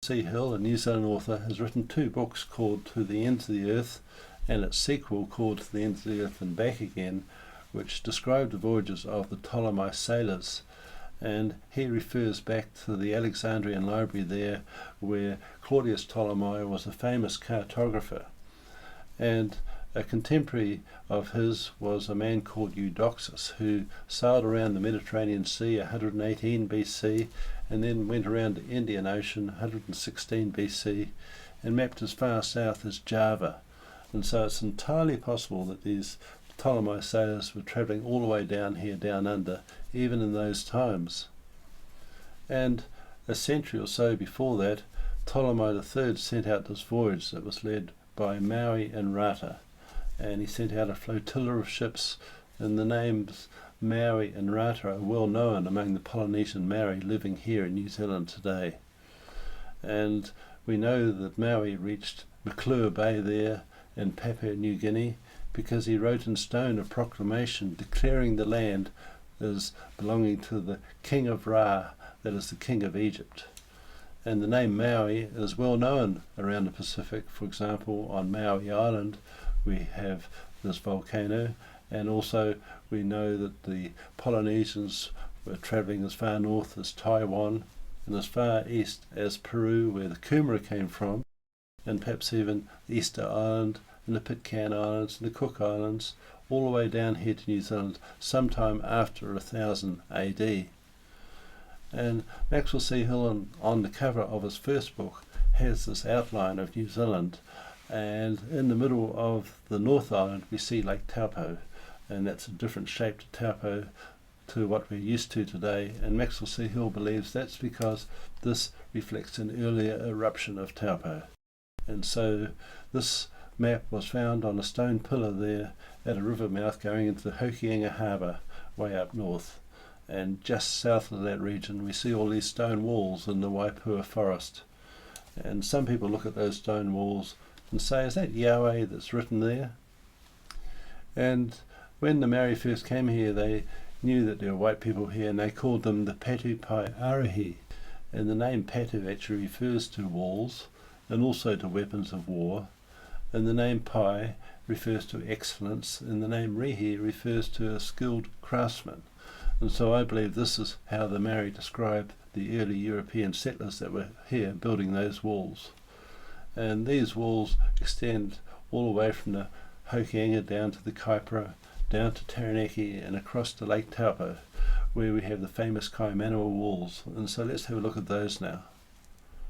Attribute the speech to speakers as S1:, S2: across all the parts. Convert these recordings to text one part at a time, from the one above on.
S1: C Hill, a New Zealand author, has written 2 books called To the Ends of the Earth and its sequel called To the Ends of the Earth and Back Again, which describe the voyages of the Ptolemy sailors. And he refers back to the Alexandrian library there, where Claudius Ptolemy was a famous cartographer. And a contemporary of his was a man called Eudoxus, who sailed around the Mediterranean Sea 118 BC and then went around the Indian Ocean 116 BC and mapped as far south as Java. And so it's entirely possible that these Ptolemy sailors were travelling all the way down here, down under, even in those times. And a century or so before that, Ptolemy III sent out this voyage that was led by Maori and Rata, and he sent out a flotilla of ships, and the names Maori and Rata are well known among the Polynesian Maori living here in New Zealand today. And we know that Maori reached McClure Bay there in Papua New Guinea because he wrote in stone a proclamation declaring the land as belonging to the King of Ra, that is the King of Egypt. And the name Maui is well known around the Pacific. For example, on Maui Island we have this volcano, and also we know that the Polynesians were travelling as far north as Taiwan and as far east as Peru, where the Kumara came from, and perhaps even the Easter Island and the Pitcairn Islands and the Cook Islands, all the way down here to New Zealand sometime after 1000 AD. And Maxwell C Hill, on the cover of his first book, has this outline of New Zealand, and in the middle of the North Island we see Lake Taupo, and that's a different shape to Taupo to what we're used to today, and Maxwell C Hill believes that's because this reflects an earlier eruption of Taupo. And so this map was found on a stone pillar there at a river mouth going into the Hokianga harbour way up north, and just south of that region we see all these stone walls in the Waipoua Forest. And some people look at those stone walls and say, is that Yahweh that's written there? And when the Maori first came here, they knew that there were white people here, and they called them the Patu Pai Arahi. And the name Patu actually refers to walls and also to weapons of war. And the name Pai refers to excellence, and the name Rihi refers to a skilled craftsman. And so I believe this is how the Maori described the early European settlers that were here building those walls. And these walls extend all the way from the Hokianga down to the Kaipara, down to Taranaki, and across to Lake Taupo, where we have the famous Kaimanawa Walls. And so let's have a look at those now.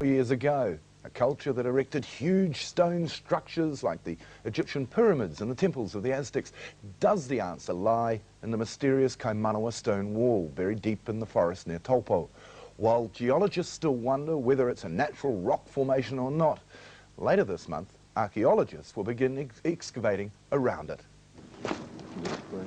S2: Years ago, a culture that erected huge stone structures like the Egyptian pyramids and the temples of the Aztecs. Does the answer lie in the mysterious Kaimanawa stone wall buried deep in the forest near Taupo? While geologists still wonder whether it's a natural rock formation or not, later this month, archaeologists will begin excavating around it.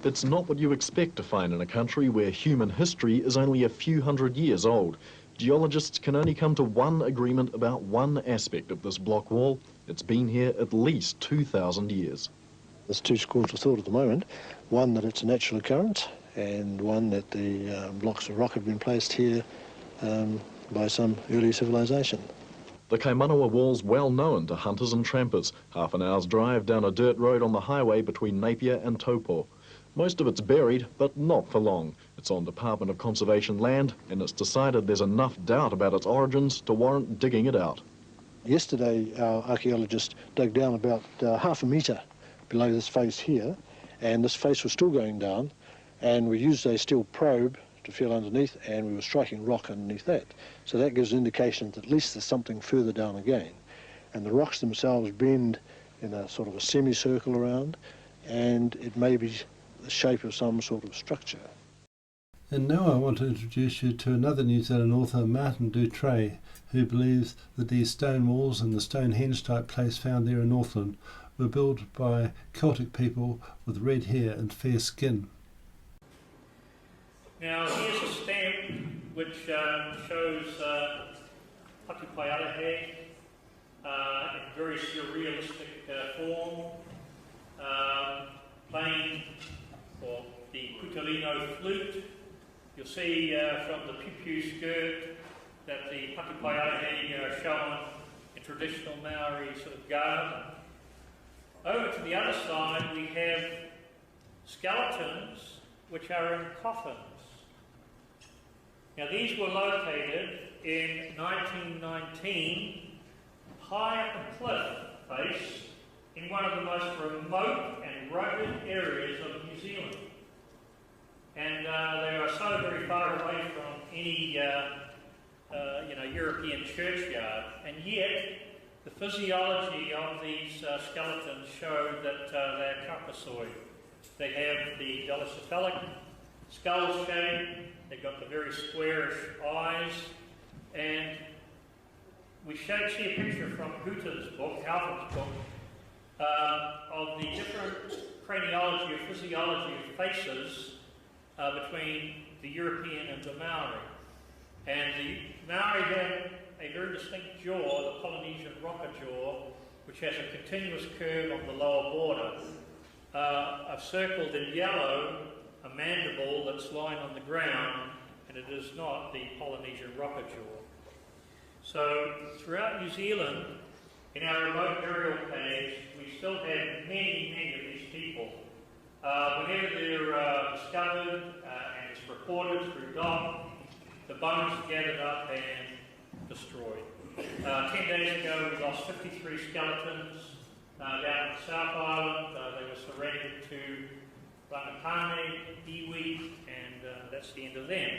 S3: It's not what you expect to find in a country where human history is only a few hundred years old. Geologists can only come to one agreement about one aspect of this block wall. It's been here at least 2,000 years.
S4: There's 2 schools of thought at the moment. One that it's a natural occurrence, and one that the blocks of rock have been placed here by some early civilization.
S3: The Kaimanawa Wall's well known to hunters and trampers. Half an hour's drive down a dirt road on the highway between Napier and Taupo. Most of it's buried, but not for long. It's on Department of Conservation land, and it's decided there's enough doubt about its origins to warrant digging it out.
S4: Yesterday, our archaeologists dug down about half a metre below this face here, and this face was still going down, and we used a steel probe to feel underneath, and we were striking rock underneath that. So that gives an indication that at least there's something further down again. And the rocks themselves bend in a sort of a semicircle around, and it may be the shape of some sort of structure.
S1: And now I want to introduce you to another New Zealand author, Martin Doutre, who believes that these stone walls and the Stonehenge type place found there in Northland were built by Celtic people with red hair and fair skin.
S5: Now here's a stamp which shows Patu Pai Arahi in very surrealistic form, playing for the Putalino flute. You'll see from the piu-piu skirt that the Pakipai are shown in traditional Maori sort of garb. Over to the other side we have skeletons which are in coffins. Now these were located in 1919 high up a cliff face in one of the most remote and rugged areas of New Zealand. And they are so very far away from any European churchyard, and yet the physiology of these skeletons show that they're carcassoid. They have the dolichocephalic skull shape, they've got the very squarish eyes, and we see a picture from Huta's book, Alfred's book, of the different craniology or physiology of faces between the European and the Maori. And the Maori have a very distinct jaw, the Polynesian rocker jaw, which has a continuous curve on the lower border. I've circled in yellow a mandible that's lying on the ground, and it is not the Polynesian rocker jaw. So throughout New Zealand, in our remote burial caves, we still have many, many of these people. Whenever they're discovered and it's reported through DOC, the bones are gathered up and destroyed. 10 days ago we lost 53 skeletons down in the South Island. They were surrendered to Rangatane, iwi, and that's the end of them.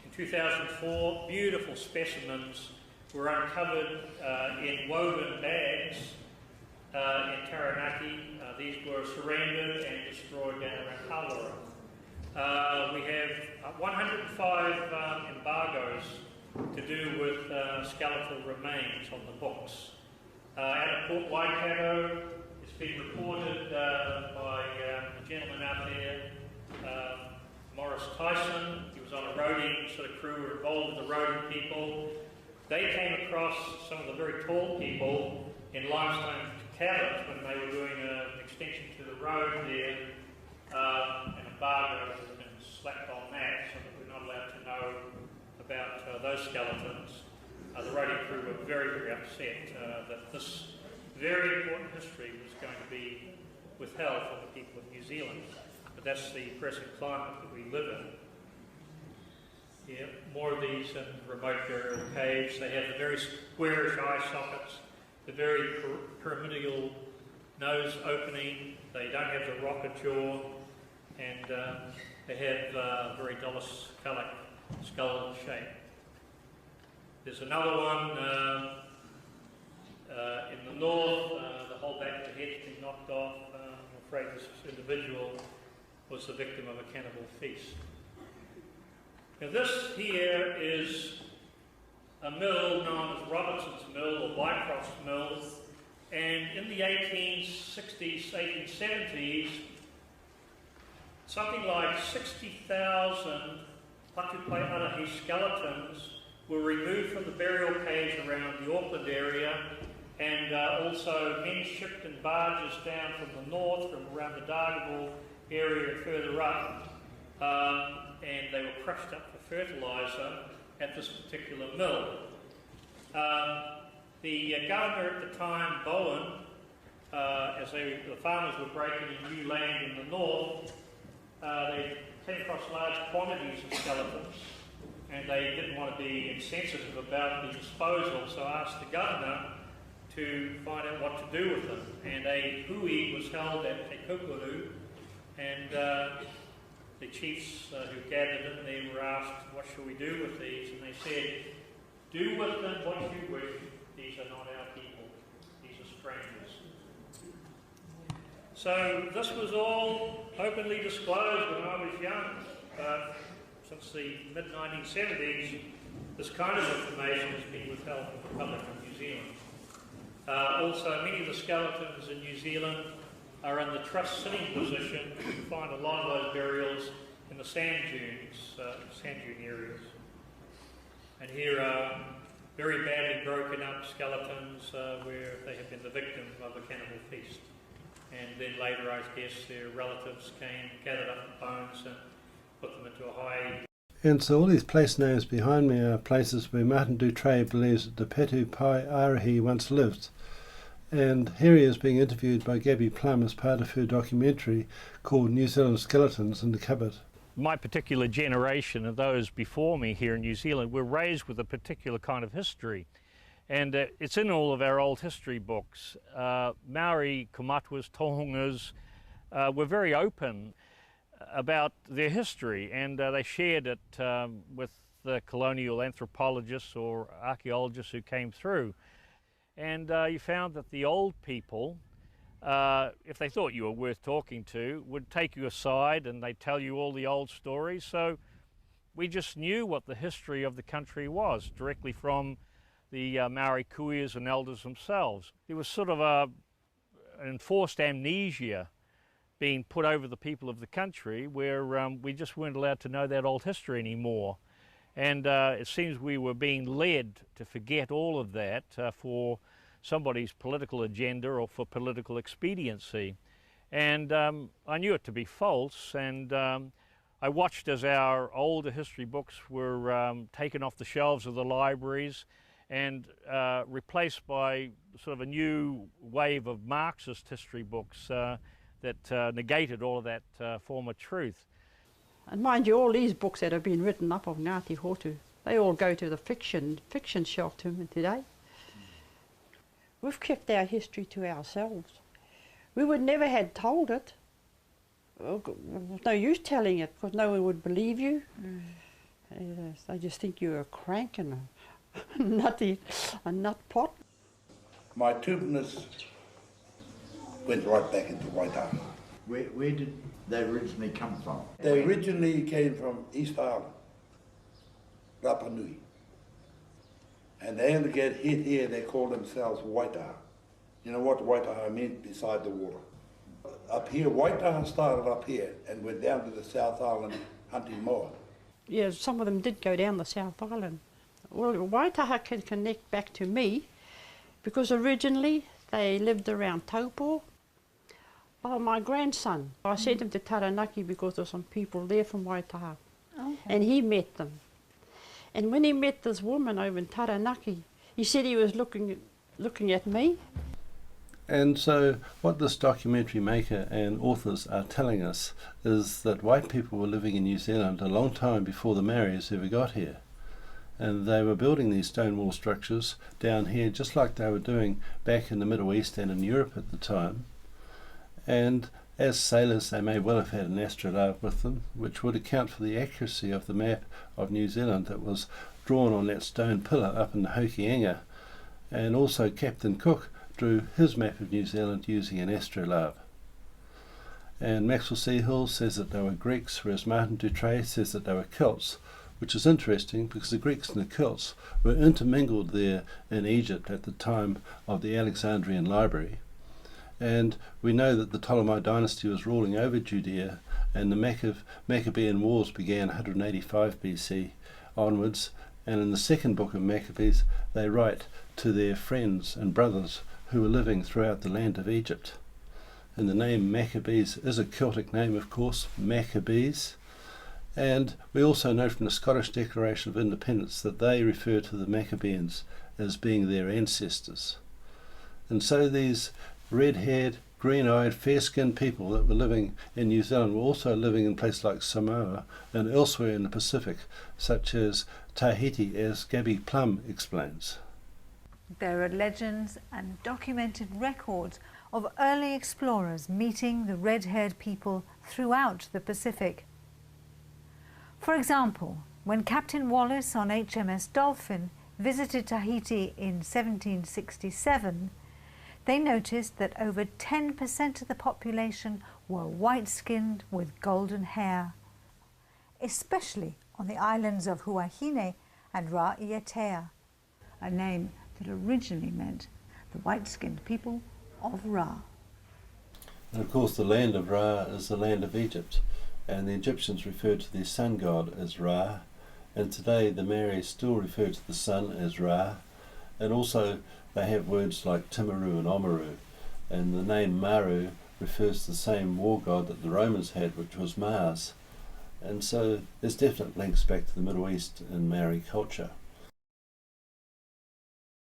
S5: In 2004, beautiful specimens were uncovered in woven bags in Taranaki. These were surrendered and destroyed down around Hawara. We have 105 embargoes to do with skeletal remains on the books. Out of Port Waikato, it's been reported by a gentleman out there, Morris Tyson. He was on a roading sort of crew involved with the roading people. They came across some of the very tall people in limestone cabins when they were doing an extension to the road there. An embargo has been slapped on that, so that we're not allowed to know about those skeletons. The roading crew were very, very upset that this very important history was going to be withheld from the people of New Zealand. But that's the present climate that we live in. Yeah, more of these in remote burial caves. They have the very squarish eye sockets, the very pyramidal nose opening. They don't have the rocker jaw, and they have very dolichocephalic skull shape. There's another one in the north. The whole back of the head's been knocked off. I'm afraid this individual was the victim of a cannibal feast. Now this here is a mill known as Robertson's Mill or Wycroft's Mill, and in the 1860s, 1870s, something like 60,000 Pakipai skeletons were removed from the burial caves around the Auckland area, and also men shipped in barges down from the north, from around the Dargaville area and further up, and they were crushed up for fertiliser at this particular mill. The governor at the time, Bowen, as the farmers were breaking in new land in the north, they came across large quantities of skeletons, and they didn't want to be insensitive about the disposal, so asked the governor to find out what to do with them. And a hui was held at Te Kukuru, and the chiefs who gathered in there were asked, what shall we do with these? And they said, do with them what you wish. These are not our people. These are strangers. So this was all openly disclosed when I was young. But since the mid-1970s, this kind of information has been withheld from the public of New Zealand. Also, many of the skeletons in New Zealand are in the truss sitting position. You can find a lot of those burials in the sand dunes, sand dune areas. And here are very badly broken up skeletons where they have been the victim of a cannibal feast. And then later, I guess, their relatives came, gathered up the bones and put them into a high
S1: And so all these place names behind me are places where Martin Doutre believes that the Petu Pai Arahi once lived. And here he is being interviewed by Gabi Plum as part of her documentary called New Zealand Skeletons in the Cupboard.
S5: My particular generation and those before me here in New Zealand were raised with a particular kind of history. And it's in all of our old history books. Maori, Kamatuas, Tohungas were very open about their history, and they shared it with the colonial anthropologists or archaeologists who came through. And you found that the old people, if they thought you were worth talking to, would take you aside and they'd tell you all the old stories. So we just knew what the history of the country was directly from the Maori kuias and elders themselves. There was sort of an enforced amnesia being put over the people of the country where we just weren't allowed to know that old history anymore. And it seems we were being led to forget all of that for somebody's political agenda or for political expediency. And I knew it to be false, and I watched as our older history books were taken off the shelves of the libraries and replaced by sort of a new wave of Marxist history books that negated all of that former truth.
S6: And mind you, all these books that have been written up of Ngāti Hotu, they all go to the fiction shelf today. We've kept our history to ourselves. We would never have told it. No use telling it, because no one would believe you. They just think you're a crank and a nut pot.
S7: My tuberness went right back into Waipoua.
S8: Where did they originally come from?
S7: They originally came from East Island, Rapa Nui. And they only get hit here, they call themselves Waitaha. You know what Waitaha means? Beside the water. Up here, Waitaha started up here and went down to the South Island hunting moa.
S6: Yeah, some of them did go down the South Island. Well, Waitaha can connect back to me because originally they lived around Taupo. Oh, my grandson, I sent him to Taranaki because there were some people there from Waitaha. Okay. And he met them. And when he met this woman over in Taranaki, he said he was looking at me.
S1: And so what this documentary maker and authors are telling us is that white people were living in New Zealand a long time before the Maoris ever got here. And they were building these stone wall structures down here just like they were doing back in the Middle East and in Europe at the time. And as sailors they may well have had an astrolabe with them, which would account for the accuracy of the map of New Zealand that was drawn on that stone pillar up in the Hokianga. And also Captain Cook drew his map of New Zealand using an astrolabe. And Maxwell C Hill says that they were Greeks, whereas Martin Doutre says that they were Celts, which is interesting because the Greeks and the Celts were intermingled there in Egypt at the time of the Alexandrian Library. And we know that the Ptolemy dynasty was ruling over Judea, and the Maccabean Wars began 185 BC onwards, and in the second book of Maccabees they write to their friends and brothers who were living throughout the land of Egypt. And the name Maccabees is a Celtic name, of course, Maccabees. And we also know from the Scottish Declaration of Independence that they refer to the Maccabeans as being their ancestors. And so these red-haired, green-eyed, fair-skinned people that were living in New Zealand were also living in places like Samoa and elsewhere in the Pacific, such as Tahiti, as Gabi Plum explains.
S9: There are legends and documented records of early explorers meeting the red-haired people throughout the Pacific. For example, when Captain Wallis on HMS Dolphin visited Tahiti in 1767, they noticed that over 10% of the population were white-skinned with golden hair, especially on the islands of Huahine and Ra'ietea, a name that originally meant the white-skinned people of Ra.
S1: And of course the land of Ra is the land of Egypt, and the Egyptians referred to their sun god as Ra, and today the Maoris still refer to the sun as Ra, and also they have words like Timaru and Omaru, and the name Maru refers to the same war god that the Romans had, which was Mars. And so there's definite links back to the Middle East and Maori culture.